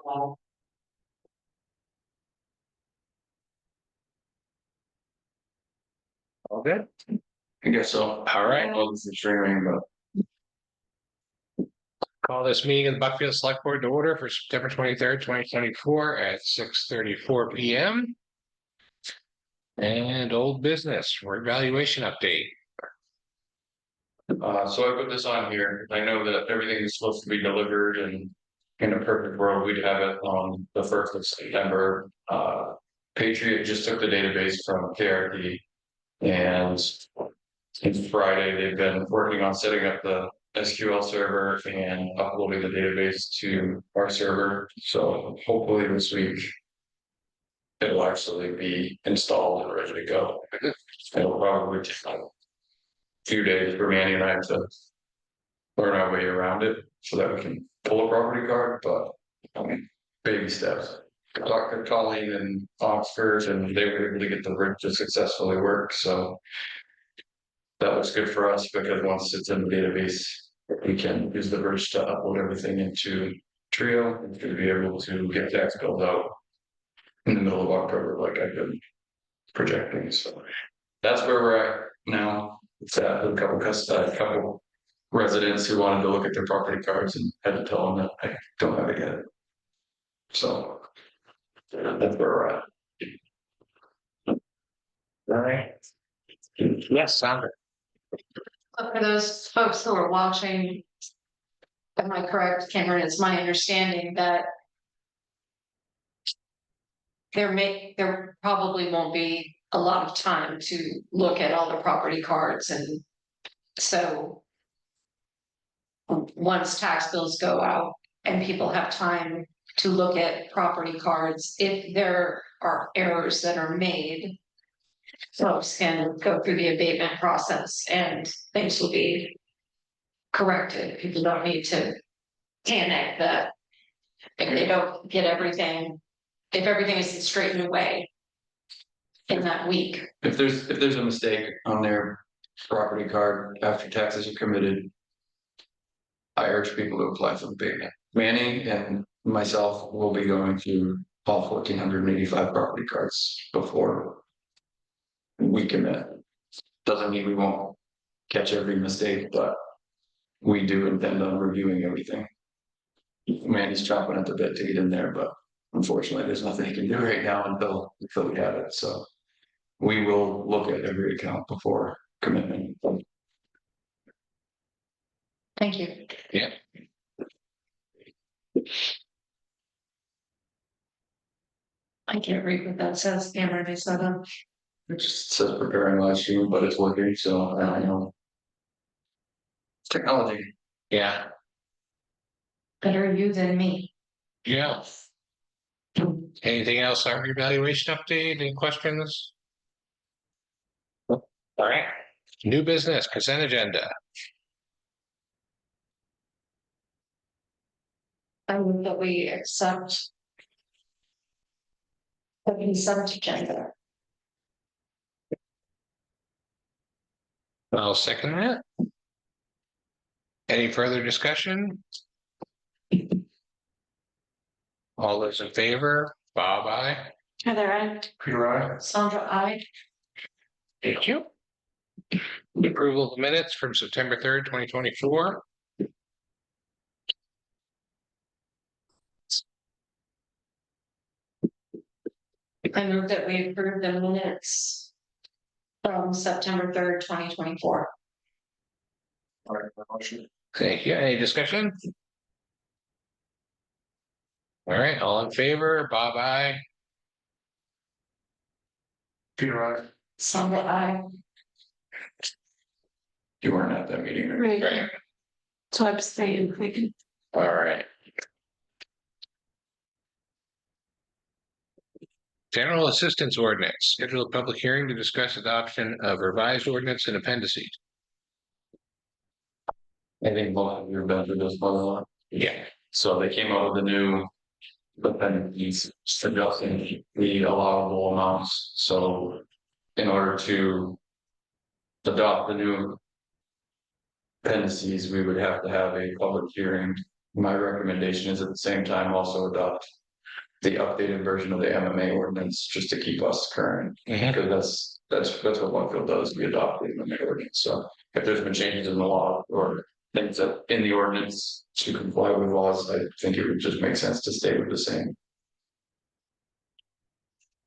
All good? I guess so. All right, Well, this is streaming, but call this meeting of the Buckfield Select Board to order for September 23rd, 2024 at 6:34 PM. And old business, revaluation update. so I put this on here. I know that everything is supposed to be delivered, and in a perfect world, we'd have it on the 1st of September. Patriot just took the database from KRD, and since Friday, they've been working on setting up the SQL server and uploading the database to our server. So hopefully this week it'll actually be installed and ready to go. It'll probably take a few days for Manny and I to learn our way around it so that we can pull a property card, but I mean, baby steps. I talked to Colleen in Oxford and they were able to get the bridge to successfully work, so that was good for us because once it's in the database, we can use the bridge to upload everything into Trio and to be able to get tax bills out in the middle of October, like I've been projecting. So that's where we're at now. It's a couple residents who wanted to look at their property cards and had to tell them that I don't have it yet. So that's where we're at. All right. Yes, Sandra. For those folks who are watching, am I correct, Cameron? It's my understanding that there probably won't be a lot of time to look at all the property cards, and so once tax bills go out and people have time to look at property cards, if there are errors that are made, folks can go through the abatement process and things will be corrected. People don't need to panic that if they don't get everything, if everything isn't straightened away in that week. If there's a mistake on their property card after taxes are committed, I urge people to apply for abatement. Manny and myself will be going through all 1,485 property cards before we commit. Doesn't mean we won't catch every mistake, but we do intend on reviewing everything. Manny's chopping at the bit to get in there, but unfortunately, there's nothing he can do right now until we have it. So we will look at every account before commitment. Thank you. Yeah. I can't read what that says, Cameron. I said them. It just says preparing live stream, but it's working, so I don't know. It's technology. Yeah. Better you than me. Yeah. Anything else on revaluation update? Any questions? All right. New business consent agenda. I move that we accept the consent agenda. I'll second that. Any further discussion? All those in favor? Bob, aye. Heather, I. Peter, I. Sandra, I. Thank you. Approval of minutes from September 3rd, 2024. I move that we approve the minutes from September 3rd, 2024. All right, motion. Thank you. Any discussion? All right, all in favor? Bob, aye. Peter, I. Sandra, I. You weren't at that meeting, right? Right. So I'm staying. All right. General Assistance Ordinance, schedule a public hearing to discuss adoption of revised ordinance and appendices. I think most of you have been through this one a lot. Yeah. So they came out with a new appendices adjusting the allowable amounts. So in order to adopt the new appendices, we would have to have a public hearing my recommendation is at the same time also adopt the updated version of the MMA ordinance, just to keep us current. Mhm. Because that's what Buckfield does, we adopt the MMA ordinance, so if there's been changes in the law or things that in the ordinance to comply with laws, I think it would just make sense to stay with the same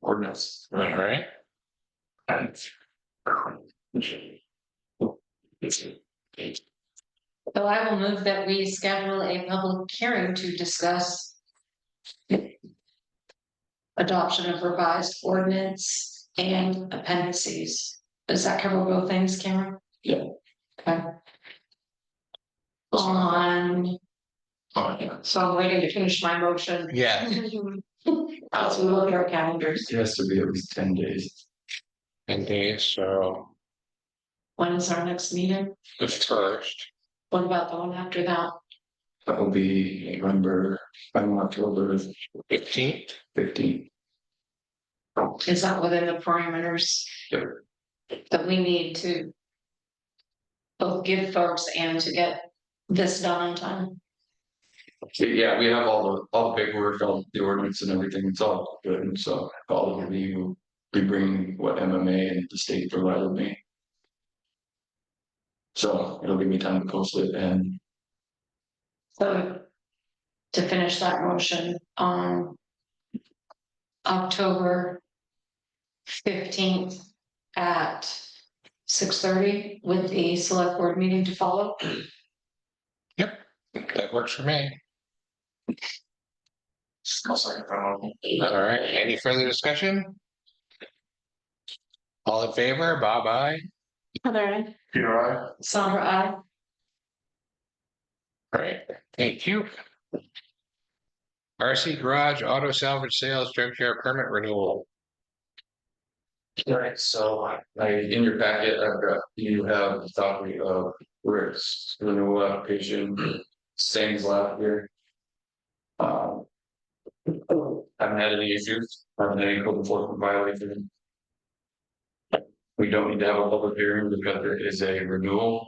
ordinance. All right, So I will move that we schedule a public hearing to discuss adoption of revised ordinance and appendices. Does that cover both things, Cameron? Yeah. Okay. On, so I'm waiting to finish my motion. yeah, I'll look at our calendars. It has to be at least 10 days. and days, so When is our next meeting? the first, What about the one after that? That will be November, October 15th. 15th. Is that within the parameters Yep. that we need to both give folks and to get this done on time? Yeah, we have all the paperwork, all the ordinance and everything, it's all good, and so all of you will be bringing what MMA and the state provided me. So it'll give me time to post it and So to finish that motion on October 15th at 6:30 with the select board meeting to follow. That works for me. All right, any further discussion? All in favor, Bob, aye. Heather, aye. Peter, I. Sandra, aye. All right, thank you. RC Garage Auto Salvage Sales Junkyard Permit Renewal. Alright, so in your packet, you have a copy of Rick's renewal application, same as last year. Haven't had any issues, haven't had any code enforcement violations. We don't need to have a public hearing because there is a renewal.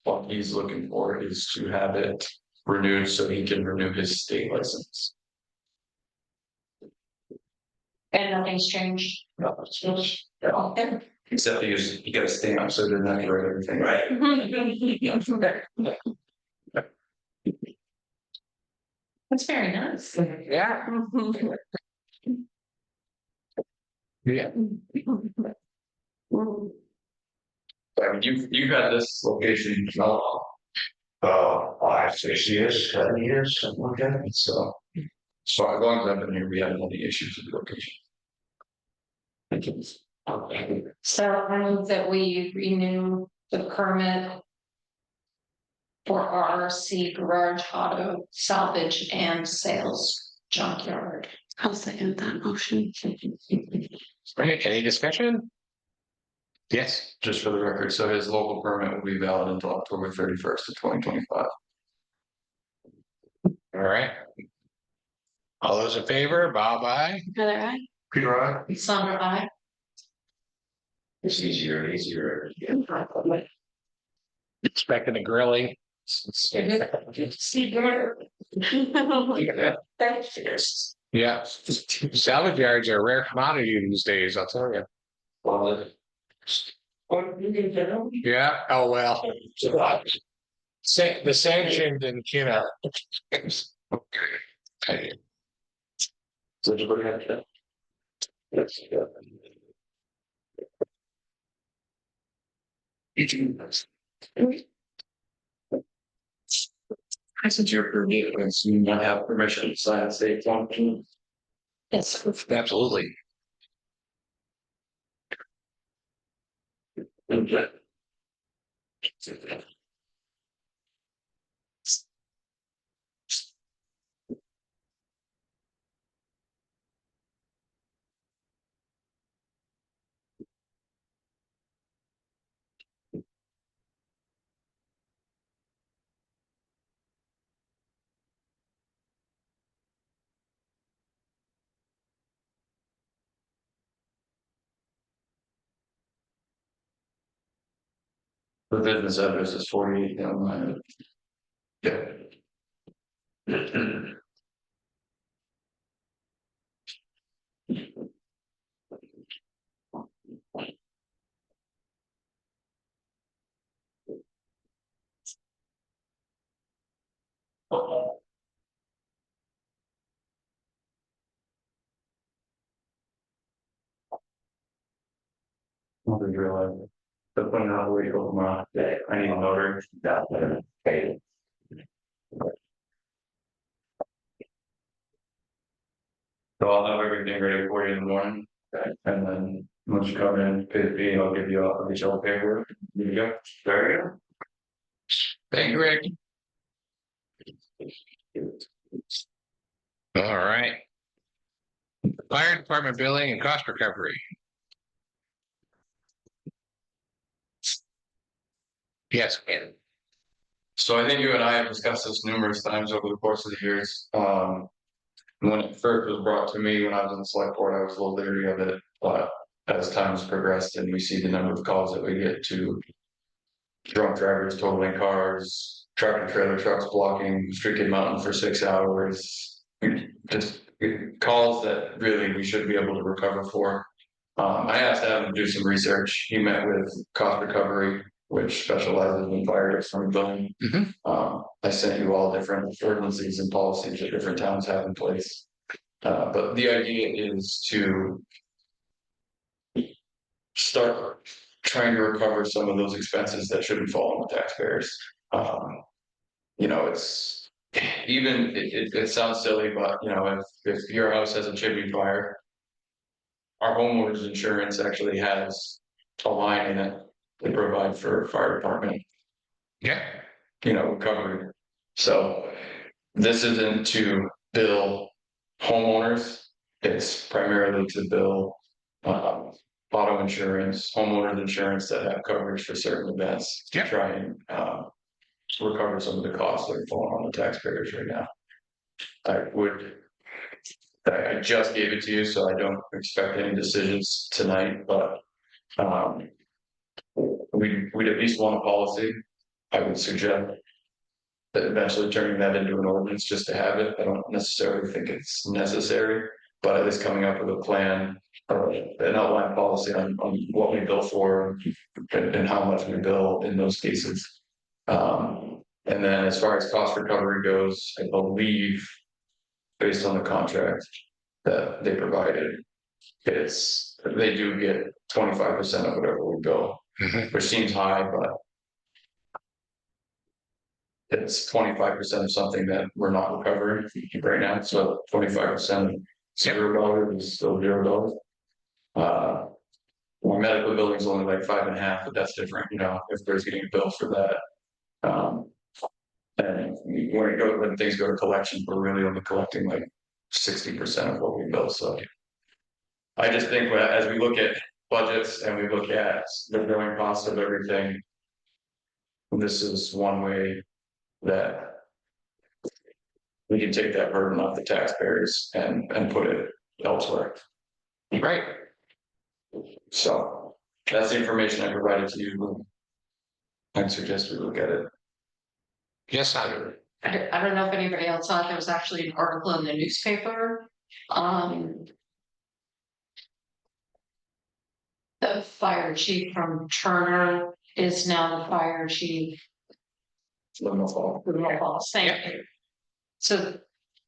What he's looking for is to have it renewed so he can renew his state license. And nothing's changed. Okay. Except you gotta stamp, so they're not write everything right. That's very nice. Yeah. Yeah. I mean, you've had this location, 5, 6 years, 7 years, something like that, so. So as long as I've been here, we haven't had any issues with the location. Thank you. So I move that we renew the permit for RC Garage Auto Salvage and Sales Junkyard. I'll second that motion. Right, any discussion? Yes, Just for the record, so his local permit will be valid until October 31st of 2025. all right. All those in favor, Bob, aye. Heather, aye. Peter, I. Sandra, aye. It's easier and easier. Expecting a grilling. Yeah, salvage yards are a rare commodity these days, I'll tell you. Well, Yeah, oh well. The sanctioned and, you know. Okay. so everybody have that? Yes. Since you're approving it, you might have permission to sign a state one. Yes. Absolutely. Okay. The business address is 48 down line. Yeah. I didn't realize it. But when I wait over my, I need a motor. Okay. So I'll have everything ready for you in the morning. Okay. And then once you come in, pay the fee, I'll get you all the paperwork. There you go. There you go. Thank you, Rick. All right. Fire department billing and cost recovery. Yes. So I think you and I have discussed this numerous times over the course of the years. When it first was brought to me, when I was in the select board, I was a little leery of it, but as time has progressed and we see the number of calls that we get to drunk drivers totaling cars, tractor trailer trucks blocking Streaky Mountain for 6 hours, just calls that really we should be able to recover for. I asked Adam to do some research. He met with cost recovery, which specializes in fire from billing. I sent you all different ordinances and policies that different towns have in place. But the idea is to start trying to recover some of those expenses that shouldn't fall on the taxpayers. You know, it's even it sounds silly, but you know, if your house has a chimney fire, our homeowners insurance actually has a line in it to provide for fire department, Yeah. you know, recovery. So this isn't to bill homeowners, it's primarily to bill auto insurance, homeowners insurance that have coverage for certain events to Yep. try and recover some of the costs that are falling on the taxpayers right now. I just gave it to you, so I don't expect any decisions tonight, but we'd at least want a policy. I would suggest that eventually turning that into an ordinance just to have it. I don't necessarily think it's necessary, but at least coming up with a plan or an outline policy on what we bill for and how much we bill in those cases. And then as far as cost recovery goes, I believe based on the contract that they provided, they do get 25% of whatever we bill, which seems high, but it's 25% of something that we're not recovering right now. So 25% $0 is still $0. Our medical billing is only like 5.5, but that's different, you know, if there's getting a bill for that. And when things go to collection, we're really only collecting like 60% of what we bill. So I just think as we look at budgets and we look at the growing cost of everything, this is one way that we can take that burden off the taxpayers and put it elsewhere. Right. So that's the information I provided to you. I'd suggest we look at it. Yes, I don't know if anybody else saw it, there was actually an article in the newspaper. The fire chief from Turner is now the fire chief. Liminal Falls. Thank you. So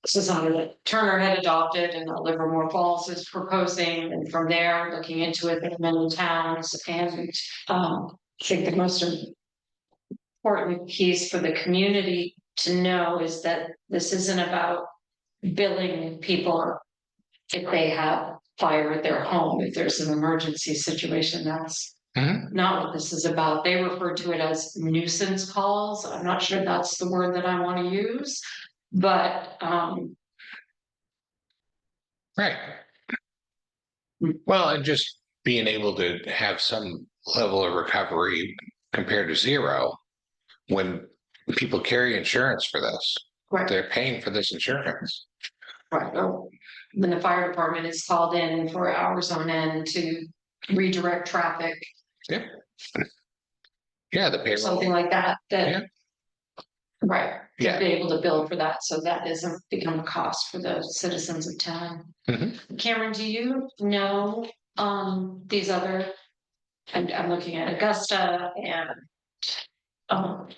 this is something that Turner had adopted and Livermore Falls is proposing, and from there, looking into it, there are many towns, and I think the most important piece for the community to know is that this isn't about billing people if they have fire at their home, if there's an emergency situation. That's not what this is about. They refer to it as nuisance calls. I'm not sure that's the word that I want to use, but right. Well, and just being able to have some level of recovery compared to zero when people carry insurance for this. right. They're paying for this insurance. Right. When the fire department is called in for hours on end to redirect traffic. Yeah. Yeah, the payroll. Something like that. Yeah. Right, to Yeah. be able to bill for that, so that doesn't become a cost for the citizens of town. Mhm. Cameron, do you know, these other, I'm looking at Augusta and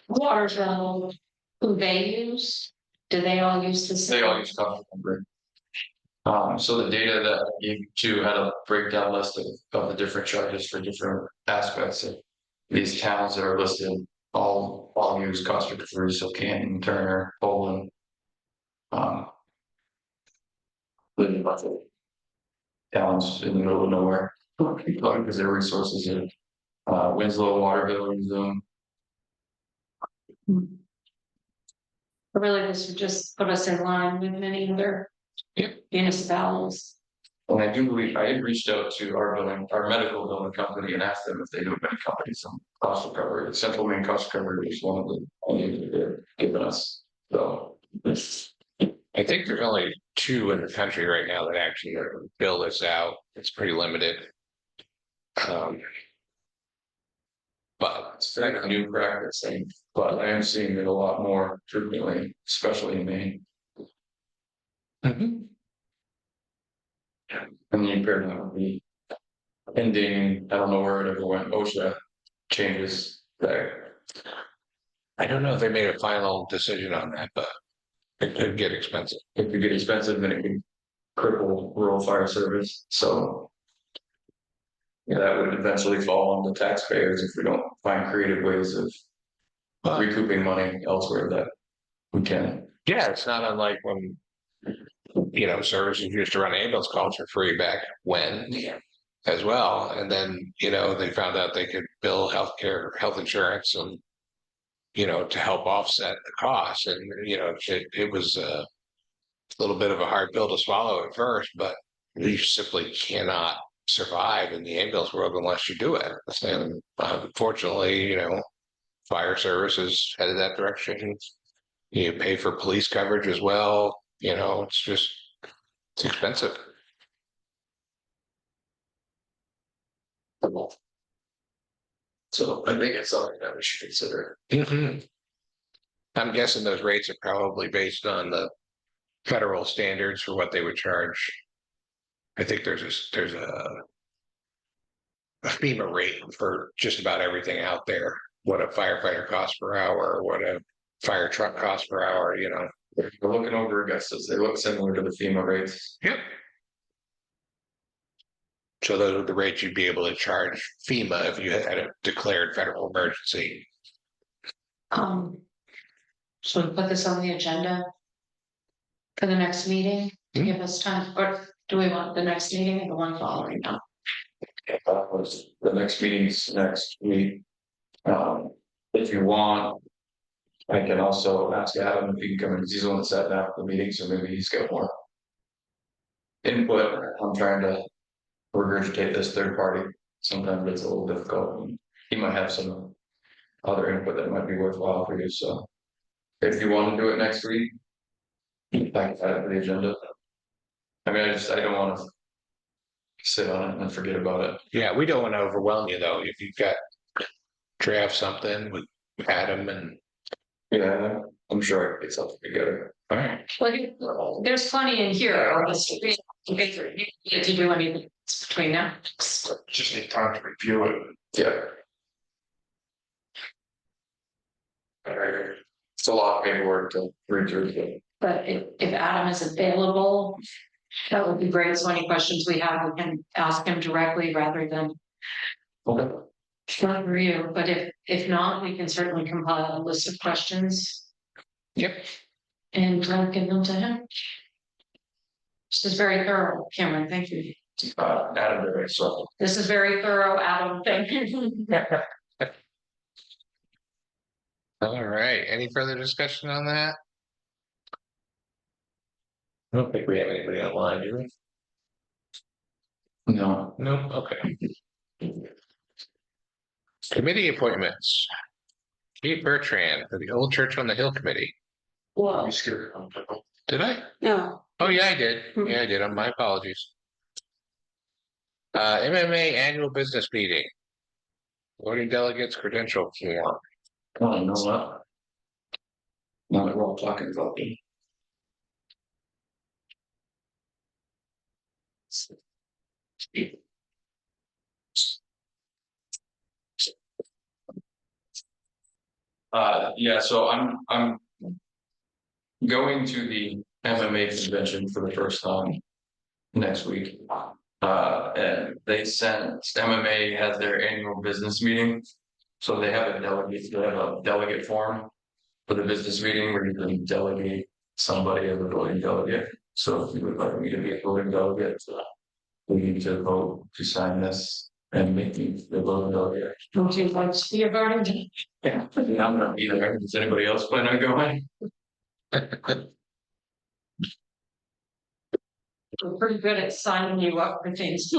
Waterville, who they use? Do they all use the same? They all use cost recovery. So the data that I gave you to had a breakdown list of the different charges for different aspects of these towns that are listed. All use cost recovery, so Canton, Turner, Poland. Um. Living Buckfield. Towns in the middle of nowhere, because their resources are, Winslow, Waterville, use them. Really, this would just put us in line with many other Yep. municipalities. And I do believe I had reached out to our medical billing company and asked them if they knew of any companies on cost recovery. Central Maine Cost Recovery was one of the only they're giving us, so. I think there's only 2 in the country right now that actually bill this out. It's pretty limited. But It's kind of new practice, but I am seeing it a lot more frequently, especially in Maine. Mhm. And the impairment would be ending, I don't know where it ever went, OSHA changes there. I don't know if they made a final decision on that, but it could get expensive. It could get expensive and it could cripple rural fire service, so. Yeah, that would eventually fall on the taxpayers if we don't find creative ways of But recouping money elsewhere that we can. yeah, it's not unlike when, services used to run ambulance calls for free back when as well. And then, they found out they could bill health insurance and, to help offset the costs. And, it was a little bit of a hard pill to swallow at first, but you simply cannot survive in the ambulance world unless you do it. And unfortunately, fire service is headed that direction. You pay for police coverage as well. It's expensive. So I think it's something that we should consider. Mhm. I'm guessing those rates are probably based on the federal standards for what they would charge. I think there's a FEMA rate for just about everything out there. What a firefighter costs per hour, what a fire truck costs per hour. If you're looking over Augustus, they look similar to the FEMA rates. Yep. So those are the rates you'd be able to charge FEMA if you had a declared federal emergency. So we put this on the agenda for the next meeting to give us time, or do we want the next meeting or the one following now? Was the next meeting's next week. If you want. I can also ask Adam if he can come in, because he's the one that sat down at the meeting, so maybe he's got more. Input, I'm trying to regurgitate this third party, sometimes it's a little difficult. He might have some other input that might be worthwhile for you, so. If you want to do it next week. I can add it to the agenda. I mean, I don't want to. Sit on it and forget about it. Yeah, we don't want to overwhelm you though. If you've got draft something with Adam and. Yeah, I'm sure I can get something together. All right. Well, there's plenty in here, or else you get to do anything between now. Just need time to review it. Yeah. Alright. It's a lot of paperwork to read through. But if Adam is available, that would be great. So any questions we have, we can ask him directly rather than Okay. for you. But if not, we can certainly compile a list of questions. Yep. And give them to him. This is very thorough, Cameron. Thank you. Adam, so. This is very thorough, Adam. Thank you. All right. Any further discussion on that? I don't think we have anybody online, do we? No. Nope. Okay. Committee appointments. Kate Bertrand for the Old Church on the Hill Committee. Whoa, Did I? no, Oh, yeah, I did. Yeah, I did. My apologies. MMA annual business meeting. Voting delegates credential form. Oh, no, what? Now that we're all talking about it. Yeah, so I'm going to the MMA convention for the first time next week. And they sent, MMA has their annual business meeting. So they have a delegate form for the business meeting where you can delegate somebody as a voting delegate. So if you would like me to be a voting delegate, we need to vote to sign this and make me the voting delegate. Don't you like to be a voting? Yeah, I'm gonna be there. Does anybody else plan on going? We're pretty good at signing you up for things.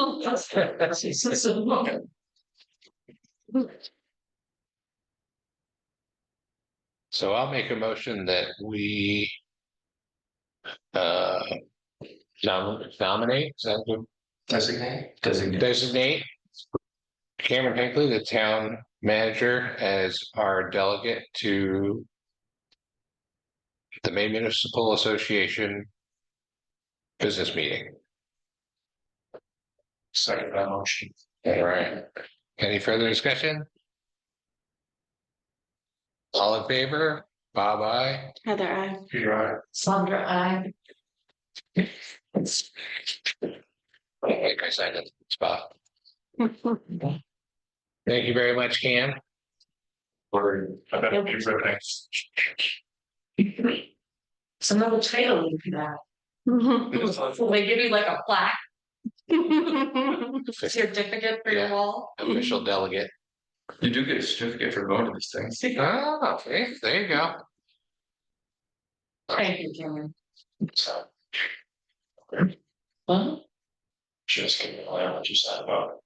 So I'll make a motion that we uh nominate, is that good? Designate. Designate Cameron Hinckley, the town manager, as our delegate to the Maine Municipal Association business meeting. Second that motion. All right. Any further discussion? All in favor? Bob, aye. Heather, I. You're right. Sandra, I. I signed it. Spot. Thank you very much, Cam. Or I bet you for thanks. It's another title you can have. They give you like a plaque, certificate for your wall. Official delegate. You do get a certificate for going to these things. Oh, okay, there you go. Thank you, Cameron. So Well, just give me a line what you said about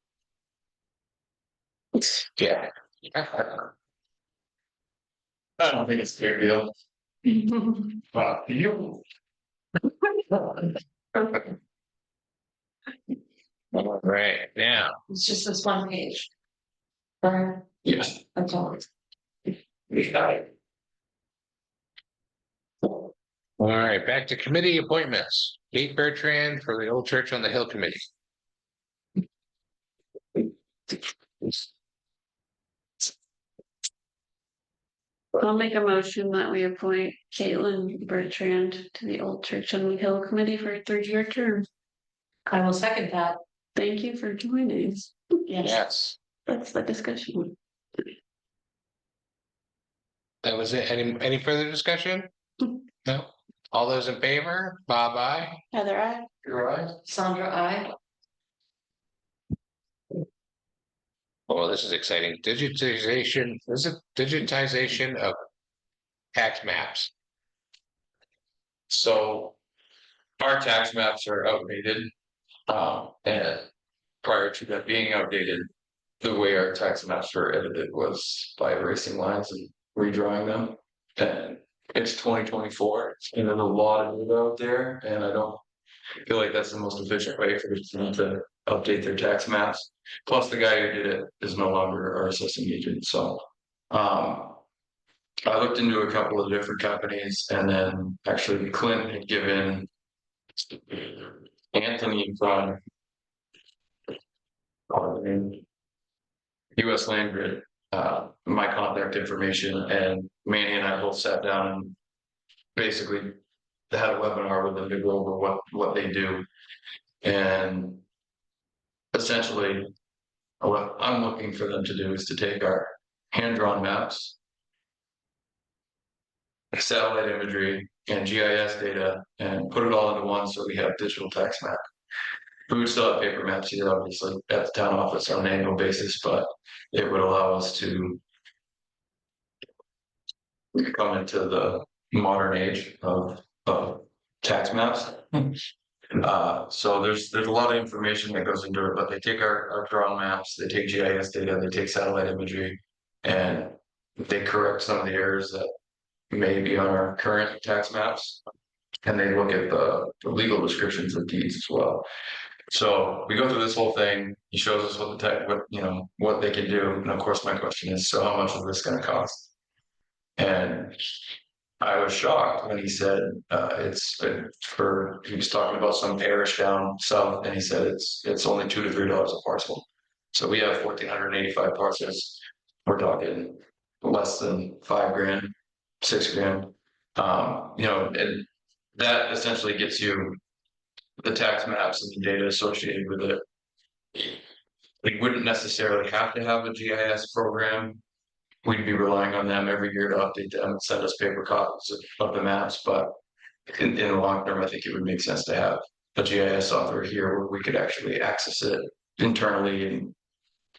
Yeah. I don't think it's a big deal. But you. All right, now, it's just this one page. Right, Yes. that's all. all right, back to committee appointments. Kate Bertrand for the Old Church on the Hill Committee. I'll make a motion that we appoint Caitlin Bertrand to the Old Church on the Hill Committee for a 3-year term. I will second that. Thank you for joining. Yes. Yes, That's the discussion. that was it. Any further discussion? No? All those in favor? Bob, aye. Heather, I. You're right. Sandra, I. Oh, this is exciting. Digitization, is it digitization of tax maps? So our tax maps are outdated. And prior to that being outdated, the way our tax maps were edited was by erasing lines and redrawing them. And it's 2024, and there's a lot of data out there, and I don't feel like that's the most efficient way for them to update their tax maps. Plus, the guy who did it is no longer our assistant agent, so. I looked into a couple of different companies, and then actually Clint had given Anthony from US Land Grid, my contact information, and Manny and I both sat down and basically had a webinar with them to go over what they do. And essentially, what I'm looking for them to do is to take our hand-drawn maps, satellite imagery, and GIS data and put it all into one so we have digital tax map. We would still have paper maps here, obviously, at the town office on an annual basis, but it would allow us to come into the modern age of tax maps. So there's a lot of information that goes into it, but they take our drawn maps, they take GIS data, they take satellite imagery, and they correct some of the errors that may be on our current tax maps. And they look at the legal descriptions of deeds as well. So we go through this whole thing. He shows us what they can do. And of course, my question is, so how much is this going to cost? And I was shocked when he said, he was talking about some parish down south, and he said it's only $2 to $3 a parcel. So we have 1,485 parcels. We're talking less than 5 grand, 6 grand. And that essentially gets you the tax maps and the data associated with it. We wouldn't necessarily have to have a GIS program. We'd be relying on them every year to update them and send us paper copies of the maps, but in the long term, I think it would make sense to have a GIS software here where we could actually access it internally and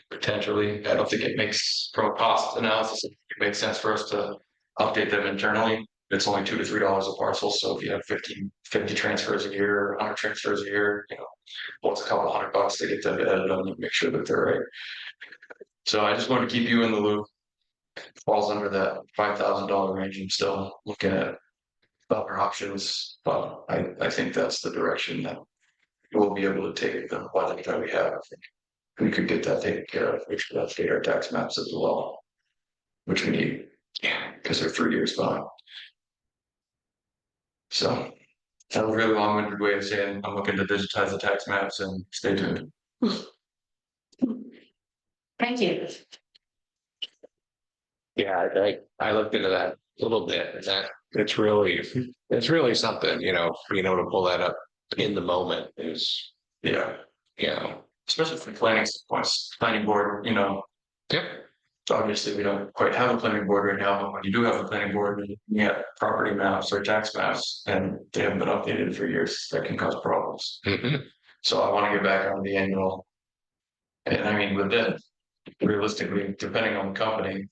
potentially. I don't think it makes, from a cost analysis, it makes sense for us to update them internally. It's only $2 to $3 a parcel, so if you have 50 transfers a year, 100 transfers a year, what's a couple $100 to get them edited and make sure that they're right. So I just want to keep you in the loop. Falls under that $5,000 range. I'm still looking at other options, but I think that's the direction that we'll be able to take the budget that we have. I think we could get that taken care of, which would update our tax maps as well, which we need, because they're 3 years behind. So that was a really long-winded way of saying I'm looking to digitize the tax maps, and stay tuned. Thank you. Yeah, I looked into that a little bit, and that it's really something, being able to pull that up in the moment is, Yeah, yeah. especially from planning points, planning board, Yep. obviously we don't quite have a planning board right now, but when you do have a planning board, you get property maps or tax maps and they haven't been updated for years, that can cause problems. Mhm. So I want to get back on the annual. And I mean, with it, realistically, depending on the company,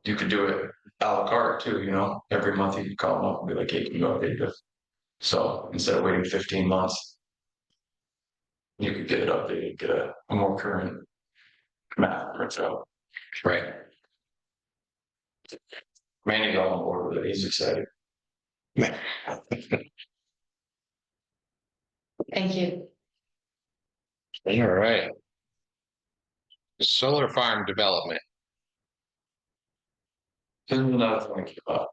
you could do it a la carte too, every month you can call them up and be like, hey, can you update this? So instead of waiting 15 months, you could get it updated, get a more current map printed out. Right. Manny's all on board with it, he's excited. Thank you. All right. Solar farm development. Here's another thing to keep up.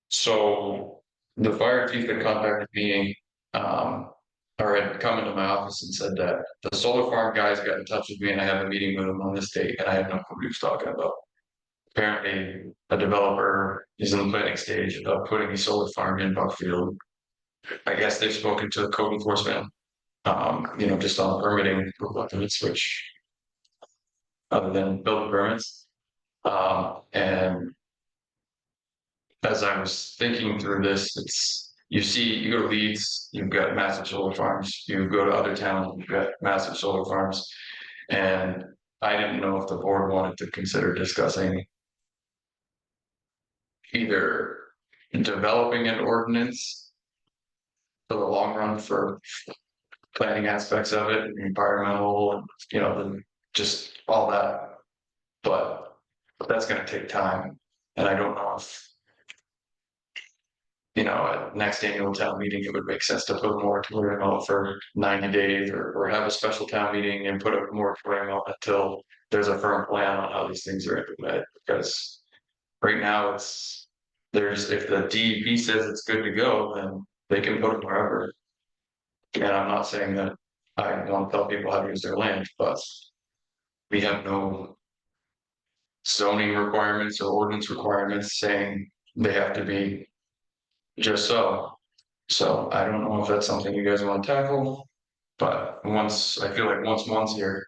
So the fire chief had contacted me, or had come into my office and said that the solar farm guys got in touch with me and I have a meeting with them on this date, and I had no clue what he was talking about. Apparently, a developer is in the planning stage of putting a solar farm in Buckfield. I guess they've spoken to the code enforcement, just on permitting requirements, which other than building permits. And as I was thinking through this, you go to Leeds, you've got massive solar farms, you go to other towns, you've got massive solar farms. And I didn't know if the board wanted to consider discussing either developing an ordinance for the long run for planning aspects of it, environmental, and just all that. But that's going to take time, and I don't know if at next annual town meeting, it would make sense to put a moratorium out for 90 days or have a special town meeting and put a moratorium out until there's a firm plan on how these things are implemented. Because right now if the DEP says it's good to go, then they can put them wherever. And I'm not saying that I want to tell people how to use their land, but we have no zoning requirements or ordinance requirements saying they have to be just so. So I don't know if that's something you guys want to tackle, but I feel like once one's here,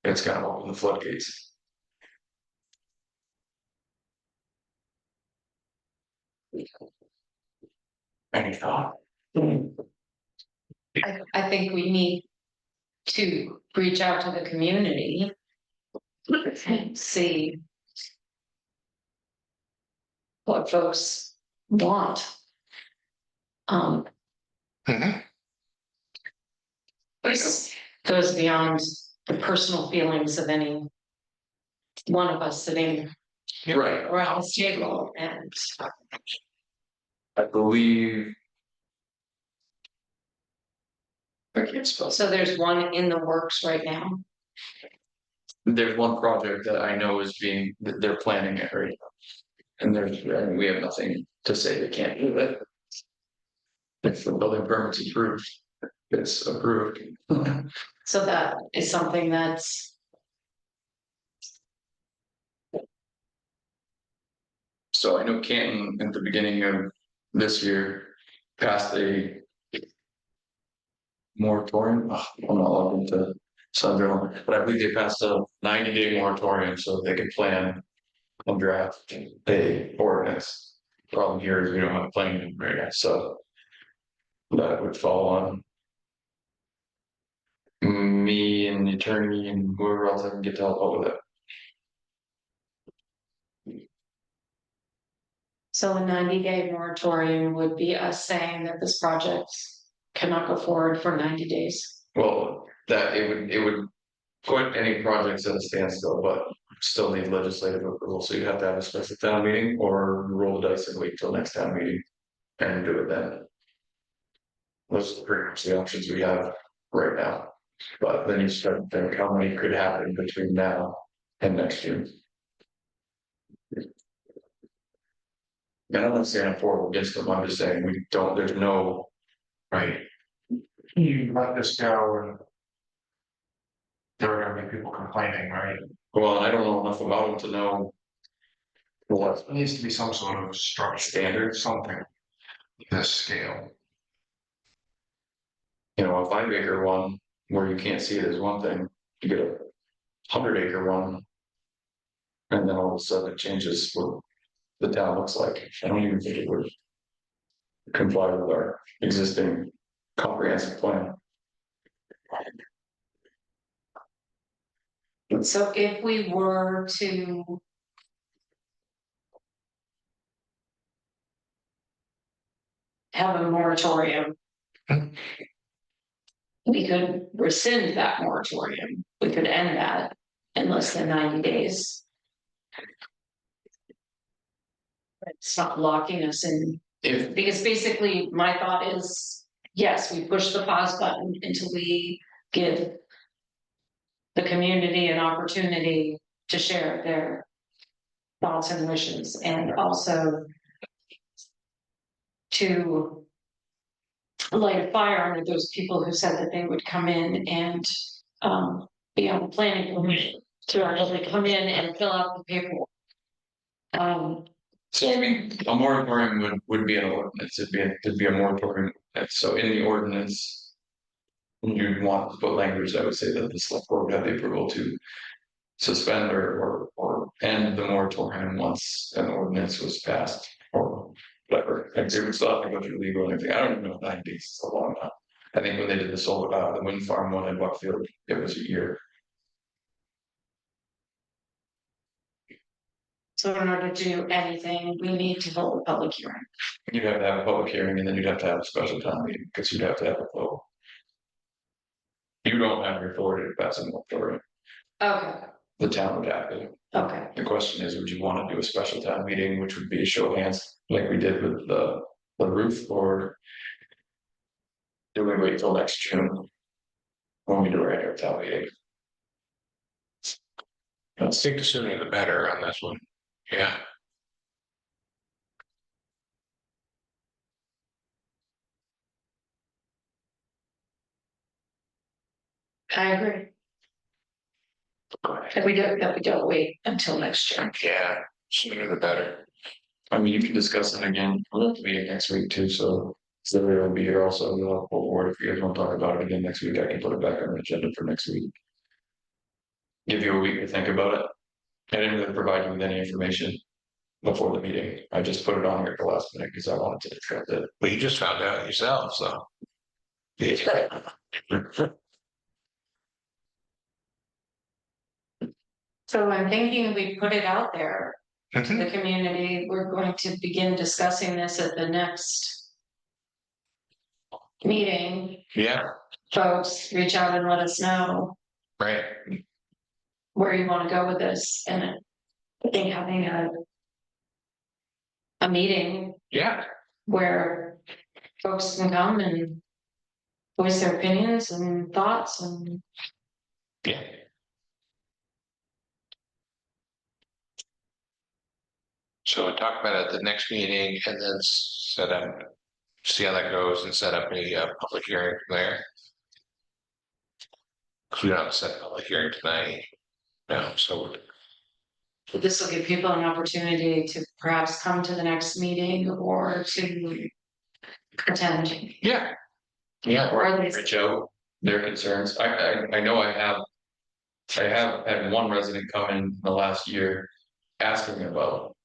it's gonna open the floodgates. Any thought? I think we need to reach out to the community and see what folks want. Mhm. This goes beyond the personal feelings of any one of us sitting Right, around this table, and I believe. I can't spell. so there's one in the works right now. there's one project that I know is that they're planning it right now. And we have nothing to say they can't do it. If the building permit's approved, it's approved. So that is something that's, So I know Canton at the beginning of this year passed a moratorium. I'm not looking to Sunderland, but I believe they passed a 90-day moratorium so they could plan and draft a ordinance. Problem here is we don't have a planning right now, so that would fall on me and the attorney and whoever else I can get to help out with it. so a 90-day moratorium would be us saying that this project cannot go forward for 90 days. Well, that it would put any projects at a standstill, but still need legislative approval, so you have to have a special town meeting or roll the dice and wait till next town meeting and do it then. Those are pretty much the options we have right now, but then you start to think how many could happen between now and next June. And I'm not saying for or against them, I'm just saying there's no, Right. You let this go and. There are gonna be people complaining, right? well, I don't know enough about them to know. What There needs to be some sort of structure standard, something. This scale. a 5-acre one where you can't see it is one thing, you get a 100-acre one. And then all of a sudden it changes what the town looks like. I don't even think it would comply with our existing comprehensive plan. So if we were to have a moratorium, we could rescind that moratorium. We could end that in less than 90 days. It's not locking us in, If, because basically my thought is, yes, we push the pause button until we give the community an opportunity to share their thoughts and wishes, and also to light a fire under those people who said that they would come in and be on the planning commission to actually come in and fill out the paperwork. so I mean, a moratorium would be an ordinance, it'd be a moratorium, and so in the ordinance. You'd want to put language that would say that the select board would have the approval to suspend or end the moratorium once an ordinance was passed or whatever. And it would still have to go through legal and everything. I don't even know if 90 days is a long time. I think when they did the wind farm one in Buckfield, it was a year. So in order to do anything, we need to hold a public hearing. You'd have to have a public hearing and then you'd have to have a special town meeting because you'd have to have a vote. You don't have your authority to pass a moratorium. Okay, The town would have to. okay. The question is, would you want to do a special town meeting, which would be a show of hands, like we did with the roof, or do we wait till next June? When we do a regular town meeting? I think the sooner the better on this one. Yeah. I agree. That we don't wait until next year. Yeah, sooner the better. I mean, you can discuss it again, we'll have to meet next week too, so. Sylvia will be here also, the whole board, if you guys want to talk about it again next week, I can put it back on the agenda for next week. Give you a week to think about it. I didn't really provide you with any information before the meeting, I just put it on here at the last minute because I wanted to discuss it. Well, you just found out yourself, so. So I'm thinking we put it out there to Mhm. the community. We're going to begin discussing this at the next meeting. Yeah, Folks, reach out and let us know right. where you want to go with this. And I think having a meeting Yeah, where folks can come and voice their opinions and thoughts and yeah. So we'll talk about it at the next meeting and then set up, see how that goes and set up a public hearing from there. Because we don't have to set a public hearing tonight. No, so This will give people an opportunity to perhaps come to the next meeting or to attend. yeah. Yeah, Or at least, reach out their concerns. I know I have had one resident come in the last year asking about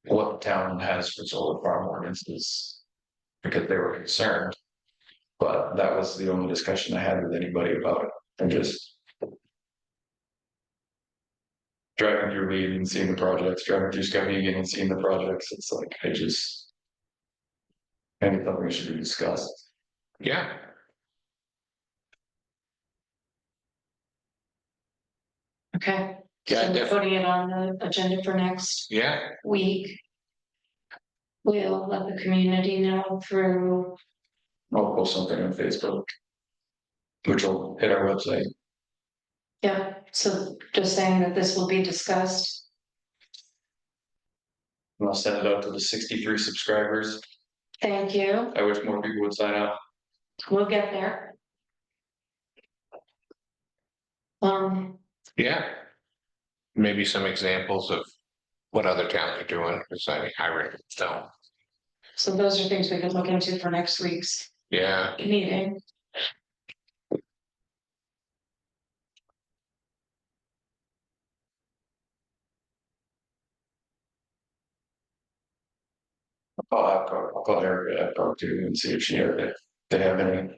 what the town has for solar farm ordinances. Because they were concerned. But that was the only discussion I had with anybody about it. And just driving through Lead and seeing the projects, driving through Skowhegan and seeing the projects, it's like maybe something should be discussed. yeah, okay, yeah, so we're definitely. putting it on the agenda for next Yeah, week. We'll let the community know through, I'll post something on Facebook. Which will hit our website. yeah, so just saying that this will be discussed. And I'll send it out to the 63 subscribers. Thank you, I wish more people would sign up. we'll get there. Um, yeah. Maybe some examples of what other towns are doing, because I read it, so, so those are things we could look into for next week's yeah, meeting. I'll call Erica, I'll talk to and see if if they have any.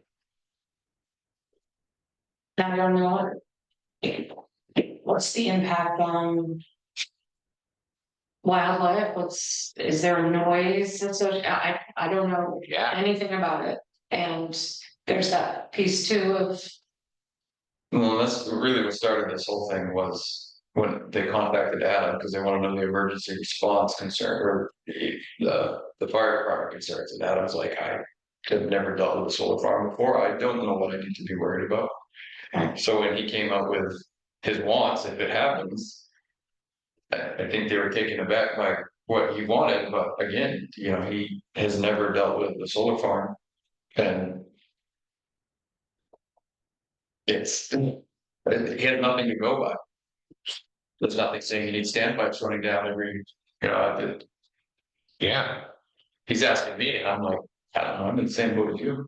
I don't know. What's the impact on wildlife? Is there a noise? I don't know yeah, anything about it. And there's that piece too of, Well, that's really what started this whole thing was when they contacted Adam because they want to know the emergency response concern or the fire department concerns. And Adam's like, I have never dealt with a solar farm before. I don't know what I need to be worried about. So when he came up with his wants, if it happens, I think they were taken aback by what he wanted. But again, he has never dealt with a solar farm, and he had nothing to go by. There's nothing saying you need standpipes running down every, yeah, he's asking me, and I'm like, I don't know, I'm in the same boat as you.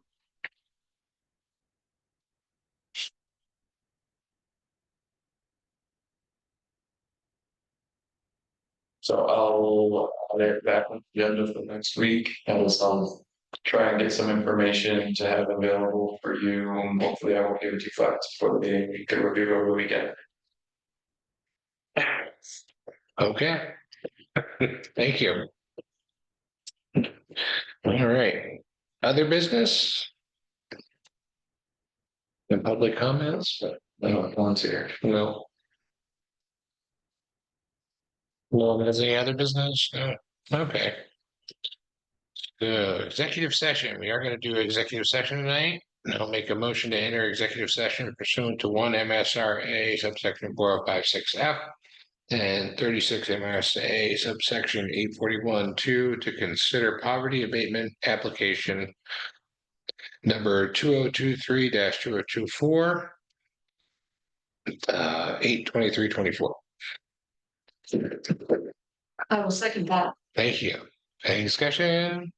So I'll add that on the agenda for next week, and I'll try and get some information to have available for you, and hopefully I won't give it too fast before the meeting, you can review over the weekend. okay. Thank you. All right, other business? The public comments? No one's here. No. No, has any other business? No, okay. The executive session, we are gonna do executive session tonight. And I'll make a motion to enter executive session pursuant to 1 MSRA subsection 4056F. And 36 MRSA subsection 841-2 to consider poverty abatement application. Number 2023-2024. 8/23/24. I will second that. Thank you. Any discussion?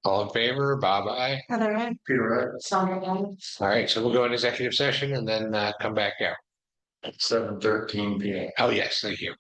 All in favor, Bob, aye. Heather, I, Peter, Sandra, I. All right, so we'll go into executive session and then come back out. 7:13 PM. Oh, yes, thank you.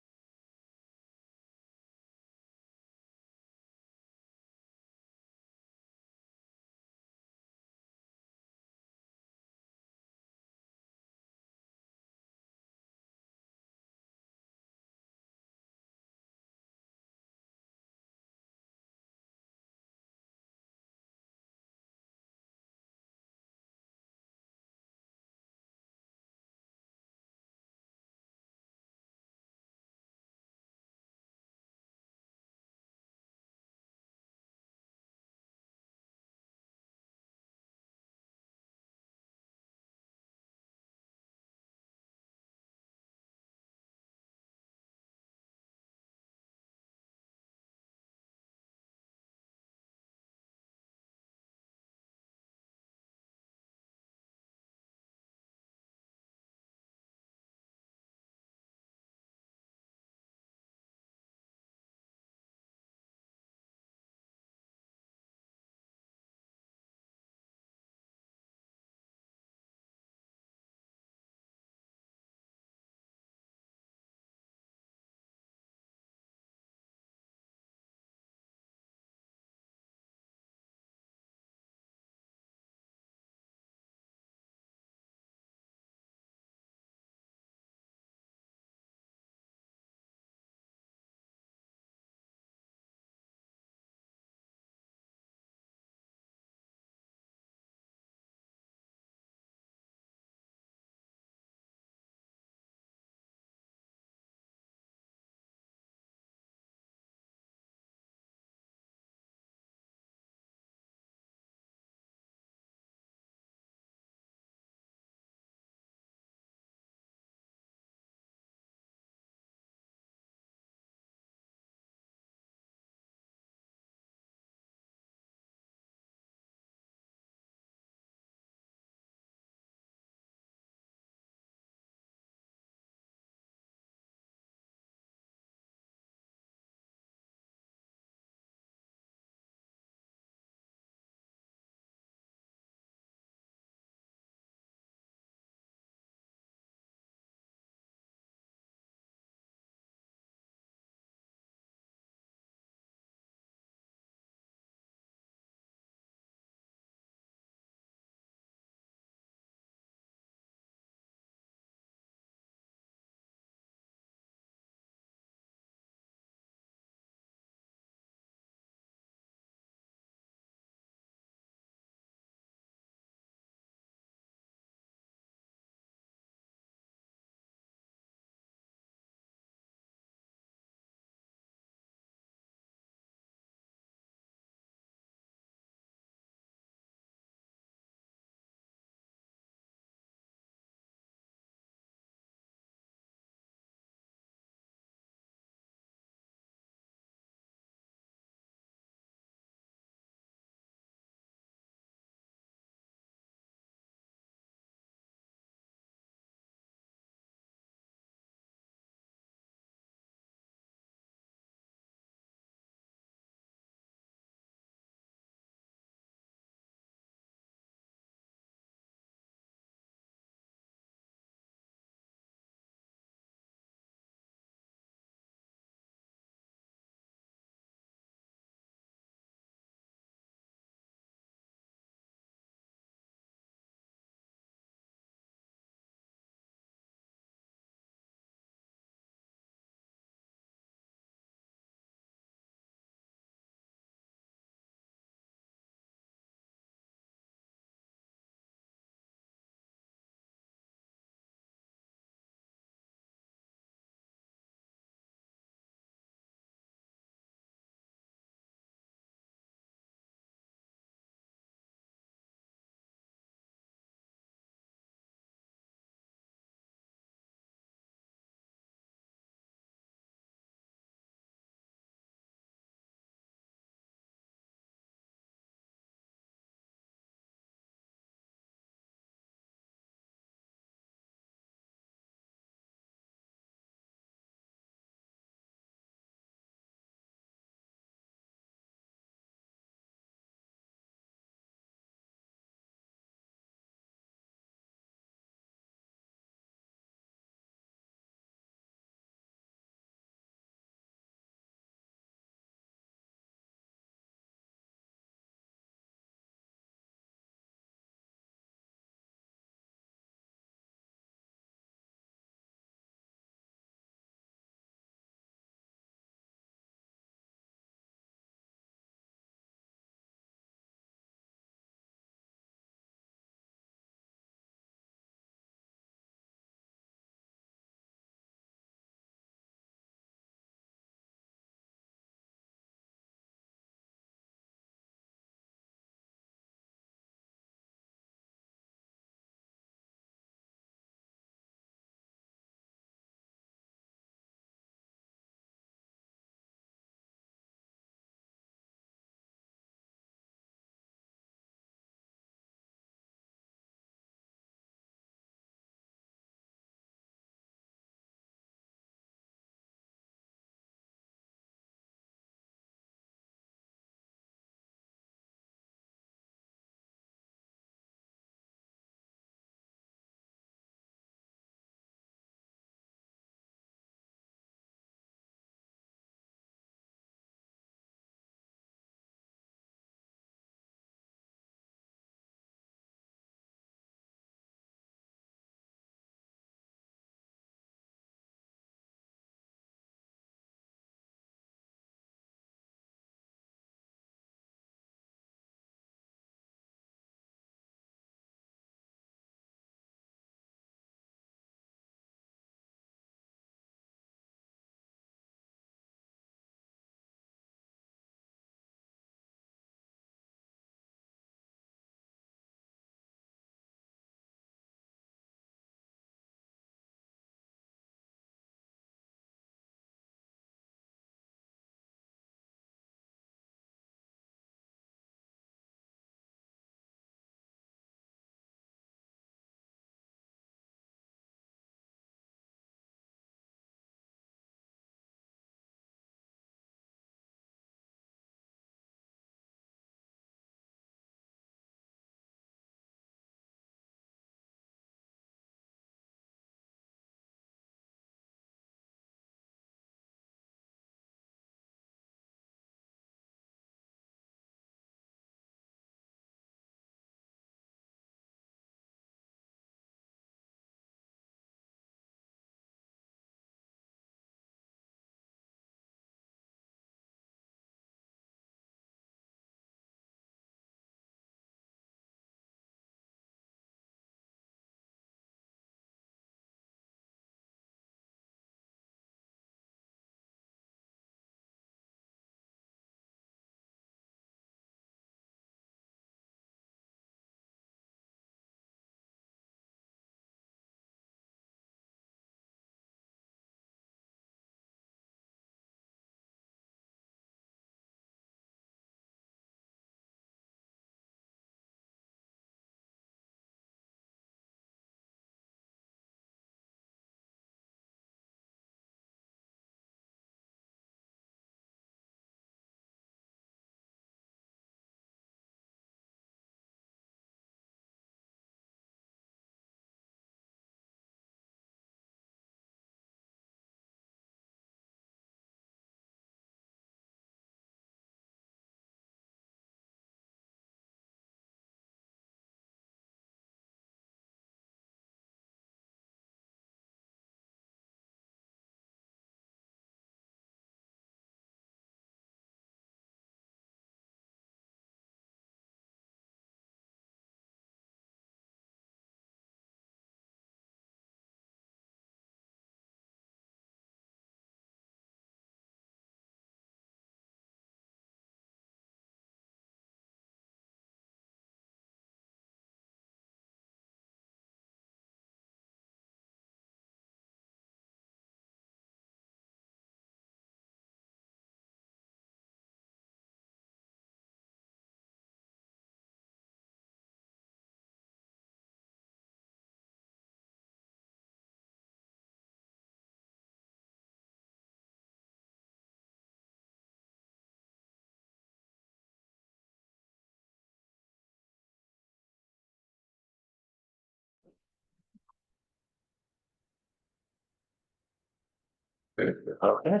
Okay.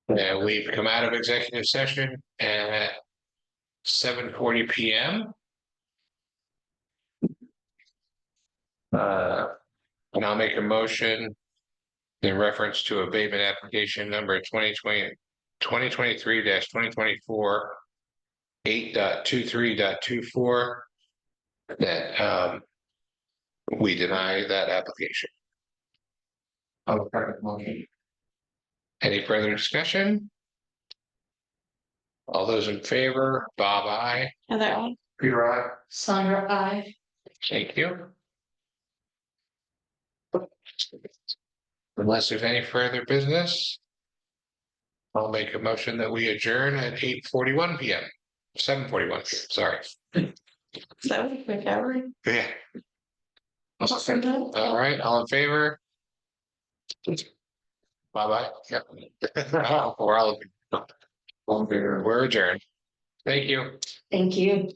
And we've come out of executive session at 7:40 PM. And I'll make a motion in reference to abatement application number 2023-2024 8.23.24 that we deny that application. Oh, perfect, motion. Any further discussion? All those in favor, Bob, aye. Heather, I. Peter, I. Sandra, I. Thank you. Unless there's any further business, I'll make a motion that we adjourn at 8:41 PM, 7:41, sorry. Is that what quick hour? Yeah, all right, all in favor? Bye-bye. Yep. We're all, we're adjourned. Thank you. Thank you.